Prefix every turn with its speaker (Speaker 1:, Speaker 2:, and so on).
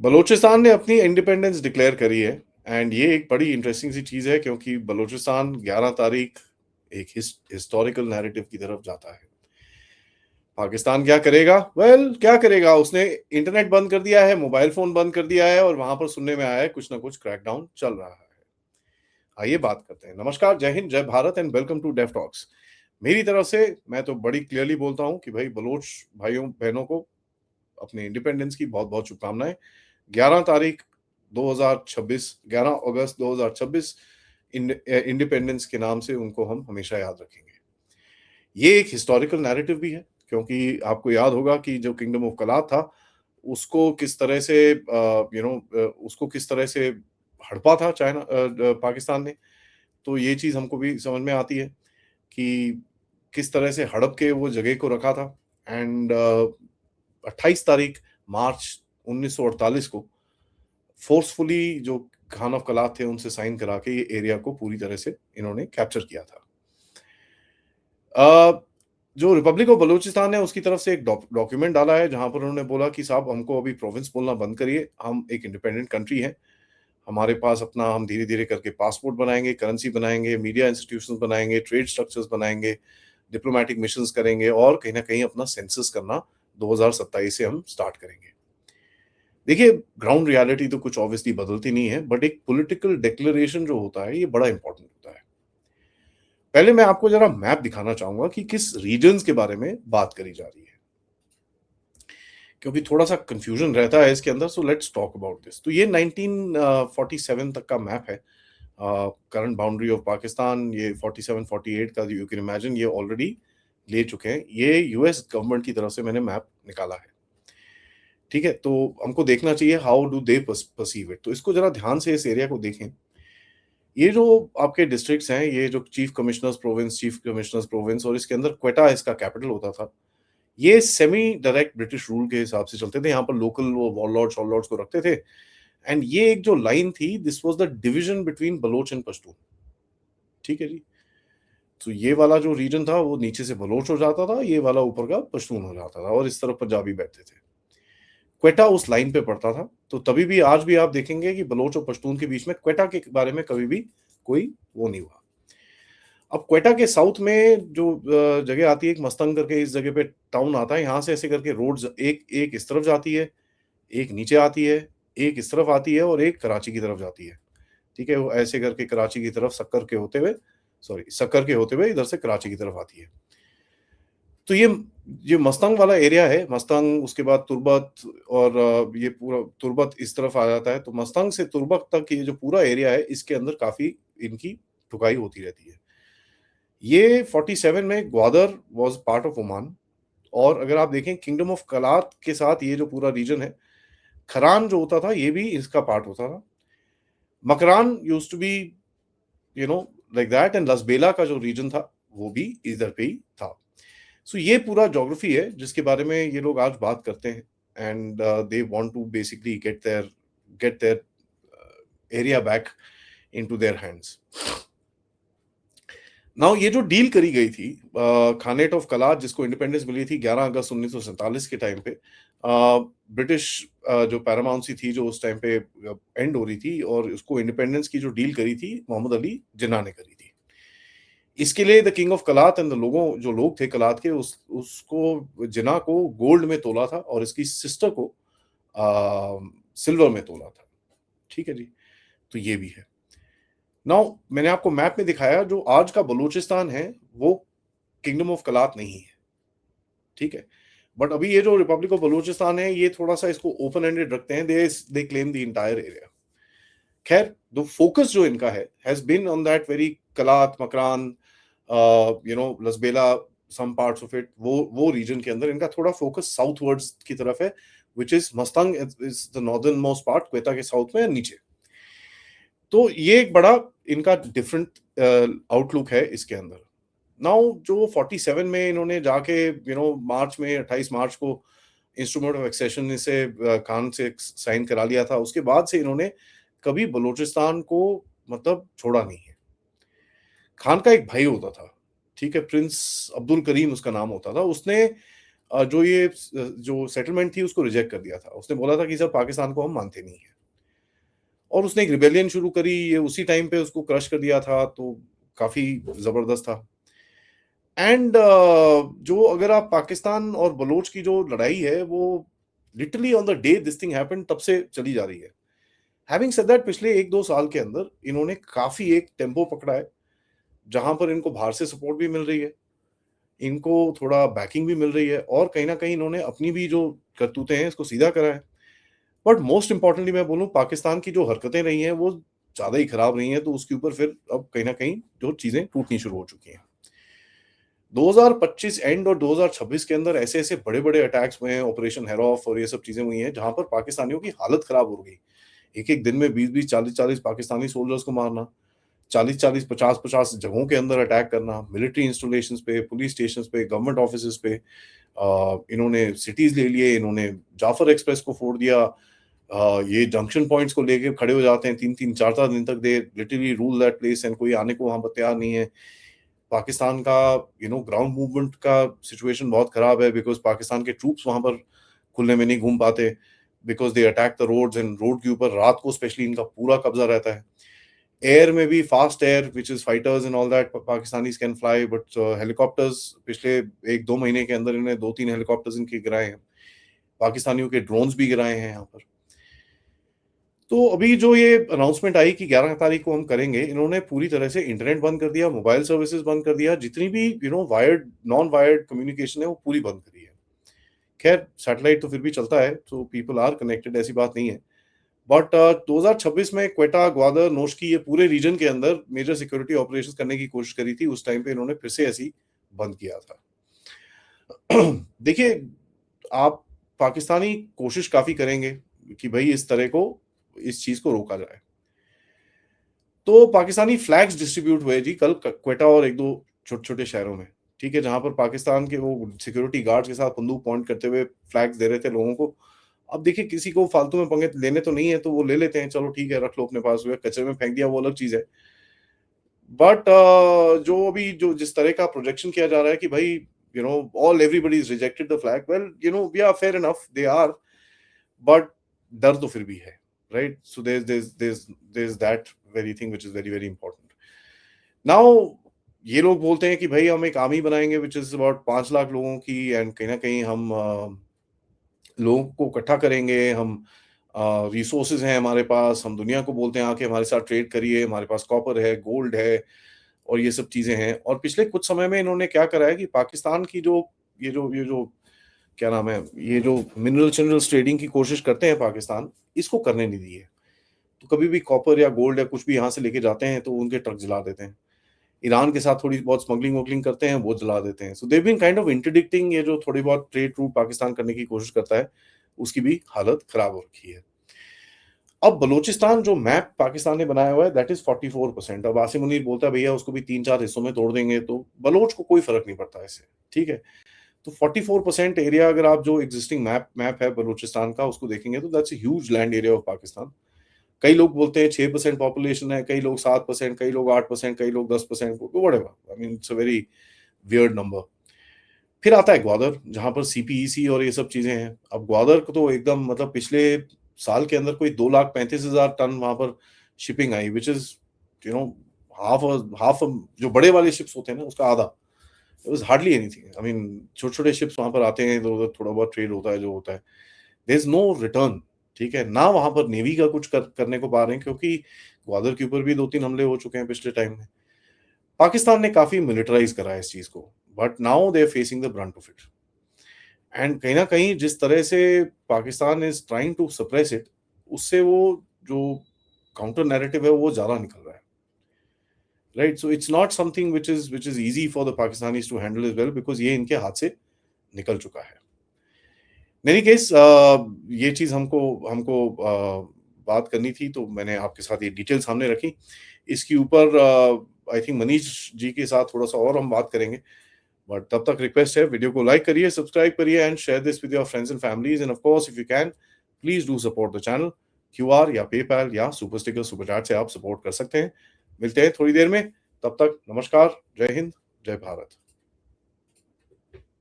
Speaker 1: बलूचिस्तान ने अपनी independence declare करी है एंड ये एक बड़ी इंटरेस्टिंग सी चीज़ है क्योंकि बलूचिस्तान 11 तारीख एक हिस्टोरिकल नैरेटिव की तरफ जाता है। पाकिस्तान क्या करेगा? क्या करेगा? उसने इंटरनेट बंद कर दिया है, मोबाइल फ़ोन बंद कर दिया है और वहाँ पर सुनने में आया है कुछ ना कुछ क्रैकडाउन चल रहा है। आइए बात करते हैं। नमस्कार, जय हिंद, जय Bharat and welcome to Deaf Talks. मेरी तरफ से मैं तो बड़ी क्लियरली बोलता हूँ कि भाई बलोच भाइयों-बहनों को अपने इंडिपेंडेंस की बहुत-बहुत शुभकामनाएँ। 11 तारीख 2026 11 अगस्त 2026 इंडिपेंडेंस के नाम से उनको हम हमेशा याद रखेंगे। ये एक हिस्टोरिकल नैरेटिव भी है क्योंकि आपको याद होगा कि जो किंगडम ऑफ कलात था, उसको किस तरह से उसको किस तरह से हड़पा था पाकिस्तान ने। तो ये चीज़ हमको भी समझ में आती है कि किस तरह से हड़प के वो जगह को रखा था एंड 28 तारीख मार्च 1948 को फोर्सफुली जो खान ऑफ कलात थे उनसे साइन करा के ये एरिया को पूरी तरह से इन्होंने कैप्चर किया था। अ, जो रिपब्लिक ऑफ बलूचिस्तान है उसकी तरफ से एक डॉक्यूमेंट डाला है जहां पर उन्होंने बोला कि साहब हमको अभी प्रोविंस बोलना बंद करिए, हम एक इंडिपेंडेंट कंट्री हैं, हमारे पास अपना हम धीरे-धीरे करके पासपोर्ट बनाएँगे, करेंसी बनाएँगे, मीडिया इंस्टीट्यूशंस बनाएँगे, ट्रेड स्ट्रक्चर्स बनाएँगे, डिप्लोमैटिक मिशंस करेंगे और कहीं न कहीं अपना सेंसस करना 2027 से हम स्टार्ट करेंगे। देखिए, ग्राउंड रियलिटी तो कुछ ऑब्वियसली बदलती नहीं है, बट एक पॉलिटिकल डिक्लेरेशन जो होता है, ये बड़ा इंपॉर्टेंट होता है। पहले मैं आपको ज़रा मैप दिखाना चाहूँगा कि किस रीजन्स के बारे में बात करी जा रही है, क्योंकि थोड़ा-सा कन्फ्यूजन रहता है इसके अंदर, so let's talk about this. तो ये 1947 तक का मैप है। करंट बाउंड्री ऑफ पाकिस्तान ये 47-48 का यू कैन इमेजिन ये ऑलरेडी ले चुके हैं। ये यूएस गवर्नमेंट की तरफ से मैंने मैप निकाला है। ठीक है? तो हमको देखना चाहिए how do they perceive it. तो इसको ज़रा ध्यान से इस एरिया को देखें। ये जो आपके डिस्ट्रिक्ट्स हैं, ये जो चीफ कमिश्नर्स प्रोविंस और इसके अंदर क्वेटा इसका कैपिटल होता था। ये सेमी डायरेक्ट ब्रिटिश रूल के हिसाब से चलते थे। यहाँ पर लोकल वो वॉरलॉर्ड्स को रखते थे एंड ये एक जो लाइन थी, this was the division between Baloch and Pashtun. ठीक है जी? तो ये वाला जो रीजन था, वो नीचे से बलोच हो जाता था, ये वाला ऊपर का पश्तून हो जाता था और इस तरफ पंजाबी बैठते थे। क्वेटा उस लाइन पे पड़ता था, तो तभी भी आज भी आप देखेंगे कि बलोच और पश्तून के बीच में क्वेटा के बारे में कभी भी कोई वो नहीं हुआ। अब क्वेटा के साउथ में जो जगह आती है, एक मस्तंग करके इस जगह पे टाउन आता है, यहाँ से ऐसे करके रोड्स एक एक इस तरफ जाती है, एक नीचे आती है, एक इस तरफ आती है और एक कराची की तरफ जाती है। ठीक है? वो ऐसे करके कराची की तरफ सक्कर के होते हुए इधर से कराची की तरफ आती है। तो ये मस्तंग वाला एरिया है, मस्तंग उसके बाद तुर्बत और ये पूरा तुर्बत इस तरफ आ जाता है, तो मस्तंग से तुर्बत तक ये जो पूरा एरिया है, इसके अंदर काफ़ी इनकी ठुकाई होती रहती है। ये 47 में Gwadar was part of Oman और अगर आप देखें किंगडम ऑफ कलात के साथ ये जो पूरा रीजन है, खरान जो होता था, ये भी इसका पार्ट होता था। Makran used to be you know like that and Lasbela का जो रीजन था, वो भी इधर पे ही था। सो ये पूरा ज्योग्राफी है जिसके बारे में ये लोग आज बात करते हैं and they want to basically get their area back into their hands. Now ये जो डील करी गई थी खानेट ऑफ कलात जिसको इंडिपेंडेंस मिली थी 11 अगस्त 1947 के टाइम पे ब्रिटिश जो पैरामाउंसी थी जो उस टाइम पे एंड हो रही थी और उसको इंडिपेंडेंस की जो डील करी थी मोहम्मद अली जिन्ना ने करी थी। इसके लिए the king of Kalat and the लोगों जो लोग थे कलात के उसको जिना को गोल्ड में तोला था और इसकी सिस्टर को सिल्वर में तोला था। ठीक है जी? तो ये भी है। नाउ मैंने आपको मैप में दिखाया जो आज का बलूचिस्तान है वो किंगडम ऑफ कलात नहीं है। ठीक है? बट अभी ये जो रिपब्लिक ऑफ बलूचिस्तान है ये थोड़ा-सा इसको ओपन एंडेड रखते हैं। They claim the entire area. खैर द फोकस जो इनका है has been on that very Kalat, Makran Lasbela some parts of it वो रीजन के अंदर इनका थोड़ा फोकस साउथवर्ड्स की तरफ है which is Mastung is the northern most part Quetta के साउथ में नीचे। तो ये एक बड़ा इनका डिफरेंट आउटलुक है इसके अंदर। नाउ जो 47 में इन्होंने जाके मार्च में 28 मार्च को इंस्ट्रूमेंट ऑफ एक्सेशन से खान से साइन करा लिया था। उसके बाद से इन्होंने कभी बलूचिस्तान को मतलब छोड़ा नहीं है। खान का एक भाई होता था, ठीक है? प्रिंस अब्दुल करीम उसका नाम होता था। उसने जो सेटलमेंट थी उसको रिजेक्ट कर दिया था। उसने बोला था कि सर पाकिस्तान को हम मानते नहीं हैं, और उसने एक रिबेलियन शुरू करी, ये उसी टाइम पे उसको क्रश कर दिया था, तो काफ़ी ज़बरदस्त था। एंड जो अगर आप पाकिस्तान और बलोच की जो लड़ाई है वो literally on the day this thing happened तब से चली जा रही है। हैविंग सेड दैट, पिछले 1-2 साल के अंदर इन्होंने काफ़ी एक टेम्पो पकड़ा है, जहाँ पर इनको बाहर से सपोर्ट भी मिल रही है, इनको थोड़ा बैकिंग भी मिल रही है, और कहीं न कहीं इन्होंने अपनी भी जो करतूतें हैं इसको सीधा करा है। बट मोस्ट इम्पोर्टेंटली मैं बोलूँ, पाकिस्तान की जो हरकतें रही हैं वो ज़्यादा ही खराब रही हैं, तो उसके ऊपर फिर अब कहीं न कहीं जो चीज़ें टूटनी शुरू हो चुकी हैं। 2025 एंड और 2026 के अंदर ऐसे-ऐसे बड़े-बड़े अटैक्स हुए हैं, ऑपरेशन हेरॉफ और ये सब चीज़ें हुई हैं, जहाँ पर पाकिस्तानियों की हालत खराब हो गई। एक-एक दिन में 20-20, 40-40 पाकिस्तानी सोल्जर्स को मारना, 40-40, 50-50 जगहों के अंदर अटैक करना, मिलिट्री इंस्टॉलेशंस पे, पुलिस स्टेशंस पे, गवर्नमेंट ऑफिसेज़ पे। इन्होंने सिटीज़ ले लिए, इन्होंने जाफर एक्सप्रेस को फोड़ दिया। ये जंक्शन पॉइंट्स को लेके खड़े हो जाते हैं 3-3, 4-4 दिन तक, they literally rule that place, and कोई आने को वहाँ पर तैयार नहीं है। पाकिस्तान का ग्राउंड मूवमेंट का सिचुएशन बहुत खराब है, बिकॉज़ पाकिस्तान के ट्रूप्स वहाँ पर खुले में नहीं घूम पाते, because they attack the roads, and road के ऊपर रात को स्पेशली इनका पूरा कब्ज़ा रहता है। एयर में भी fast air which is fighters and all that Pakistanis can fly, but helicopters पिछले 1-2 महीने के अंदर इन्होंने 2-3 हेलीकॉप्टर्स इनके गिराए हैं। पाकिस्तानियों के ड्रोन्स भी गिराए हैं यहाँ पर। तो अभी जो ये अनाउंसमेंट आई कि 11 तारीख को हम करेंगे, इन्होंने पूरी तरह से इंटरनेट बंद कर दिया, मोबाइल सर्विसेज़ बंद कर दिया, जितनी भी वायर्ड, नॉन वायर्ड कम्युनिकेशन है वो पूरी बंद करी है। खैर सैटेलाइट तो फिर भी चलता है, so पीपल आर कनेक्टेड, ऐसी बात नहीं है। बट 2026 में क्वेटा, ग्वादर, नोशकी, ये पूरे रीजन के अंदर मेजर सिक्योरिटी ऑपरेशंस करने की कोशिश करी थी। उस टाइम पे इन्होंने फिर से ऐसे ही बंद किया था। देखिए, आप पाकिस्तानी कोशिश काफ़ी करेंगे कि भई इस चीज़ को रोका जाए। तो पाकिस्तानी फ्लैग्स डिस्ट्रीब्यूट हुए जी कल क्वेटा और 1-2 छोटे-छोटे शहरों में, ठीक है? जहाँ पर पाकिस्तान के वो सिक्योरिटी गार्ड्स के साथ बंदूक पॉइंट करते हुए फ्लैग्स दे रहे थे लोगों को। अब देखिए, किसी को फालतू में पंगे लेने तो नहीं है, तो वो ले लेते हैं, चलो ठीक है, रख लो अपने पास, हुआ कचरे में फेंक दिया वो अलग चीज़ है। बट जो अभी जो जिस तरह का प्रोजेक्शन किया जा रहा है कि भाई all everybody is rejected the flag, well yeah fair enough, they are, but डर तो फिर भी है, right? So there is that very thing which is very, very important. Now ये लोग बोलते हैं कि भाई हम एक आर्मी बनाएँगे व्हिच इज़ अबाउट 5 लाख लोगों की, एंड कहीं न कहीं हम लोगों को इकट्ठा करेंगे, हम रिसोर्सेज़ हैं हमारे पास, हम दुनिया को बोलते हैं आके हमारे साथ ट्रेड करिए, हमारे पास कॉपर है, गोल्ड है, और ये सब चीज़ें हैं। और पिछले कुछ समय में इन्होंने क्या करा है कि पाकिस्तान की जो ये जो क्या नाम है, ये जो मिनरल्स ट्रेडिंग की कोशिश करते हैं पाकिस्तान, इसको करने नहीं दी है। तो कभी भी कॉपर या गोल्ड या कुछ भी यहाँ से लेके जाते हैं तो उनके ट्रक जला देते हैं। ईरान के साथ थोड़ी बहुत स्मगलिंग-वगलिंग करते हैं, वो जला देते हैं। So they have been kind of interdicting, ये जो थोड़ी बहुत ट्रेड रूट पाकिस्तान करने की कोशिश करता है, उसकी भी हालत खराब हो रखी है। अब बलूचिस्तान जो मैप पाकिस्तान ने बनाया हुआ है, दैट इज़ 44%। अब आसिम मुनीर बोलता है भैया उसको भी 3-4 हिस्सों में तोड़ देंगे तो बलोच को कोई फ़र्क नहीं पड़ता इससे, ठीक है? तो 44% एरिया, अगर आप जो एक्जिस्टिंग मैप है बलूचिस्तान का उसको देखेंगे, तो that's a huge land area of Pakistan. कई लोग बोलते हैं 6% पॉपुलेशन है, कई लोग 7%, कई लोग 8%, कई लोग 10%, whatever. I mean it's a very weird number. फिर आता है ग्वादर, जहाँ पर सीपीईसी और ये सब चीज़ें हैं। अब ग्वादर को तो एकदम मतलब पिछले साल के अंदर कोई 2,35,000 टन वहाँ पर shipping I, which is you know half जो बड़े वाले शिप्स होते हैं ना उसका आधा। It was hardly anything. I mean छोटे-छोटे शिप्स वहाँ पर आते हैं, इधर-उधर थोड़ा बहुत ट्रेड होता है जो होता है। देयर इज़ नो रिटर्न, ठीक है? ना वहाँ पर नेवी का कुछ करने को पा रहे हैं, क्योंकि ग्वादर के ऊपर भी 2-3 हमले हो चुके हैं पिछले टाइम में। पाकिस्तान ने काफ़ी मिलिटराइज़ करा है इस चीज़ को, but now they are facing the brunt of it. And कहीं न कहीं जिस तरह से Pakistan is trying to suppress it, उससे वो जो काउंटर नैरेटिव है वो ज़्यादा निकल रहा है, right? So it's not something which is easy for the Pakistanis to handle as well, because ये इनके हाथ से निकल चुका है। इन एनी केस ये चीज़ हमको हमको बात करनी थी, तो मैंने आपके साथ ये डिटेल सामने रखी। इसके ऊपर आई थिंक मनीष जी के साथ थोड़ा-सा और हम बात करेंगे। बट तब तक रिक्वेस्ट है, वीडियो को लाइक करिए, सब्सक्राइब करिए, and share this with your friends and families, end of course if you can please do support the channel. QR या पेपैल या सुपर स्टिकर, सुपर चैट से आप सपोर्ट कर सकते हैं। मिलते हैं थोड़ी देर में, तब तक नमस्कार, जय हिंद, जय भारत।